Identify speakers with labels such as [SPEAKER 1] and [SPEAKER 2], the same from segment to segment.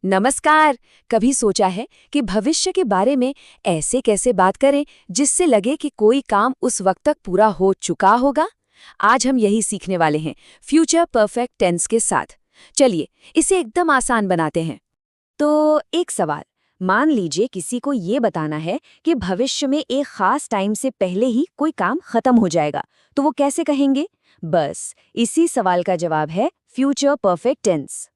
[SPEAKER 1] नमस्कार। कभी सोचा है कि भविष्य के बारे में ऐसे कैसे बात करें जिससे लगे कि कोई काम उस वक्त तक पूरा हो चुका होगा? आज हम यही सीखने वाले हैं फ्यूचर परफेक्ट टेंस के साथ। चलिए इसे एकदम आसान बनाते हैं। तो एक सवाल, मान लीजिए किसी को ये बताना है कि भविष्य में एक खास टाइम से पहले ही कोई काम खत्म हो जाएगा, तो वो कैसे कहेंगे? बस इसी सवाल का जवाब है फ्यूचर परफेक्ट टेंस।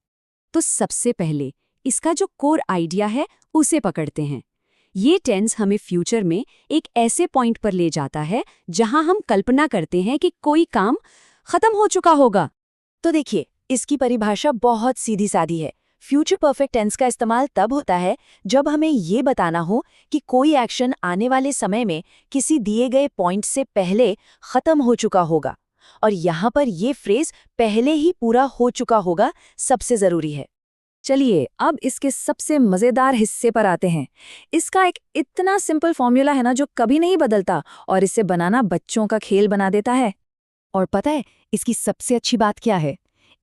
[SPEAKER 1] तो सबसे पहले इसका जो कोर आइडिया है उसे पकड़ते हैं। ये टेंस हमें फ्यूचर में एक ऐसे पॉइंट पर ले जाता है जहां हम कल्पना करते हैं कि कोई काम खत्म हो चुका होगा। तो देखिए, इसकी परिभाषा बहुत सीधी सादी है। फ्यूचर परफेक्ट टेंस का इस्तेमाल तब होता है जब हमें ये बताना हो कि कोई एक्शन आने वाले समय में किसी दिए गए पॉइंट से पहले खत्म हो चुका होगा। और यहाँ पर ये फ्रेज पहले ही पूरा हो चुका होगा सबसे जरूरी है। चलिए अब इसके सबसे मजेदार हिस्से पर आते हैं। इसका एक इतना सिंपल फॉर्मूला है ना, जो कभी नहीं बदलता, और इसे बनाना बच्चों का खेल बना देता है। और पता है इसकी सबसे अच्छी बात क्या है?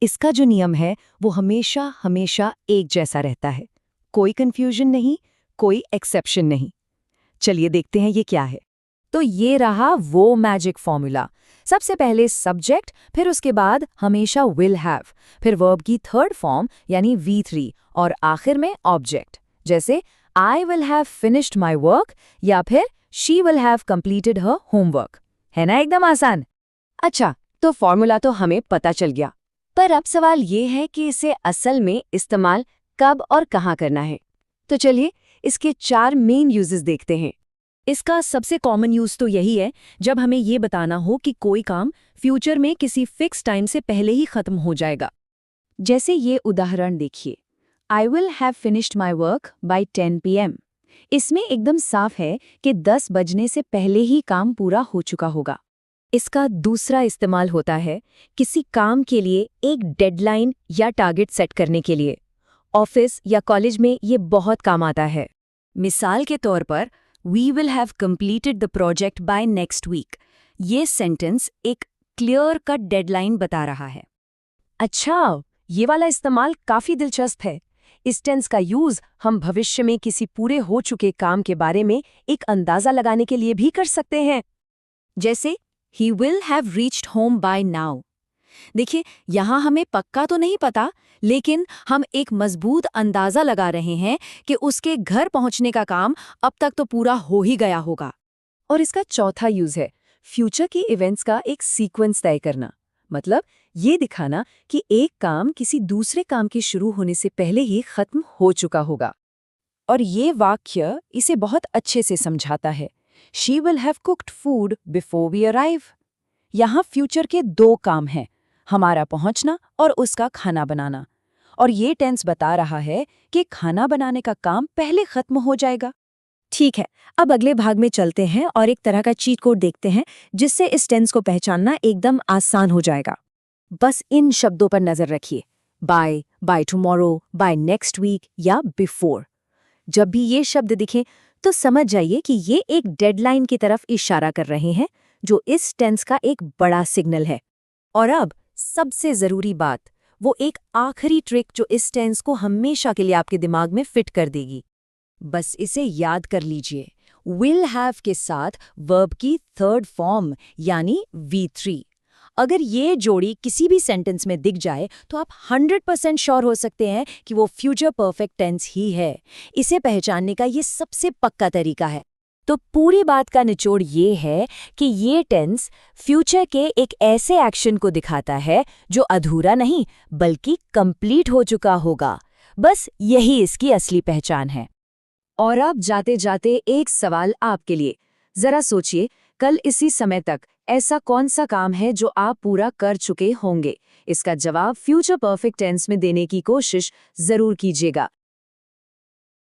[SPEAKER 1] इसका जो नियम है वो हमेशा हमेशा एक जैसा रहता है। कोई कंफ्यूजन नहीं, कोई एक्सेप्शन नहीं। चलिए देखते हैं ये क्या है। तो ये रहा वो मैजिक फॉर्मूला। सबसे पहले सब्जेक्ट, फिर उसके बाद हमेशा विल हैव, फिर वर्ब की थर्ड फॉर्म यानी V3, और आखिर में ऑब्जेक्ट, जैसे I will have finished my work या फिर she will have completed her homework. है ना एकदम आसान? अच्छा, तो फॉर्मूला तो हमें पता चल गया, पर अब सवाल ये है कि इसे असल में इस्तेमाल कब और कहाँ करना है। तो चलिए इसके 4 मेन यूजेस देखते हैं। इसका सबसे कॉमन यूज तो यही है जब हमें ये बताना हो कि कोई काम फ्यूचर में किसी फिक्स टाइम से पहले ही खत्म हो जाएगा। जैसे ये उदाहरण देखिए, I will have finished my work by 10 PM। इसमें एकदम साफ है कि 10 बजने से पहले ही काम पूरा हो चुका होगा। इसका दूसरा इस्तेमाल होता है किसी काम के लिए एक डेडलाइन या टारगेट सेट करने के लिए। ऑफिस या कॉलेज में ये बहुत काम आता है। मिसाल के तौर पर, We will have completed the project by next week। ये सेंटेंस एक क्लियर कट डेडलाइन बता रहा है। अच्छा, ये वाला इस्तेमाल काफी दिलचस्प है। इस टेंस का यूज हम भविष्य में किसी पूरे हो चुके काम के बारे में एक अंदाजा लगाने के लिए भी कर सकते हैं। जैसे He will have reached home by now। देखिए, यहाँ हमें पक्का तो नहीं पता, लेकिन हम एक मजबूत अंदाजा लगा रहे हैं कि उसके घर पहुंचने का काम अब तक तो पूरा हो ही गया होगा। और इसका चौथा यूज है फ्यूचर के इवेंट्स का एक सीक्वेंस तय करना। मतलब ये दिखाना कि एक काम किसी दूसरे काम के शुरू होने से पहले ही खत्म हो चुका होगा। और ये वाक्य इसे बहुत अच्छे से समझाता है। She will have cooked food before we arrive। यहाँ फ्यूचर के 2 काम हैं, हमारा पहुंचना और उसका खाना बनाना। और ये टेंस बता रहा है कि खाना बनाने का काम पहले खत्म हो जाएगा। ठीक है, अब अगले भाग में चलते हैं और एक तरह का चीट कोड देखते हैं जिससे इस टेंस को पहचानना एकदम आसान हो जाएगा। बस इन शब्दों पर नजर रखिए, bye, bye tomorrow, bye next week या बिफोर। जब भी ये शब्द दिखें तो समझ जाइए कि ये एक डेडलाइन की तरफ इशारा कर रहे हैं, जो इस टेंस का एक बड़ा सिग्नल है। और अब सबसे जरूरी बात, वो एक आखिरी ट्रिक जो इस टेंस को हमेशा के लिए आपके दिमाग में फिट कर देगी। बस इसे याद कर लीजिए, विल हैव के साथ वर्ब की थर्ड फॉर्म यानी V3। अगर ये जोड़ी किसी भी सेंटेंस में दिख जाए तो आप 100% श्योर हो सकते हैं कि वो फ्यूचर परफेक्ट टेंस ही है। इसे पहचानने का ये सबसे पक्का तरीका है। तो पूरी बात का निचोड़ ये है कि ये टेंस फ्यूचर के एक ऐसे एक्शन को दिखाता है जो अधूरा नहीं बल्कि कंप्लीट हो चुका होगा। बस यही इसकी असली पहचान है। और अब जाते जाते एक सवाल आपके लिए। जरा सोचिए, कल इसी समय तक ऐसा कौन सा काम है जो आप पूरा कर चुके होंगे? इसका जवाब फ्यूचर परफेक्ट टेंस में देने की कोशिश जरूर कीजिएगा।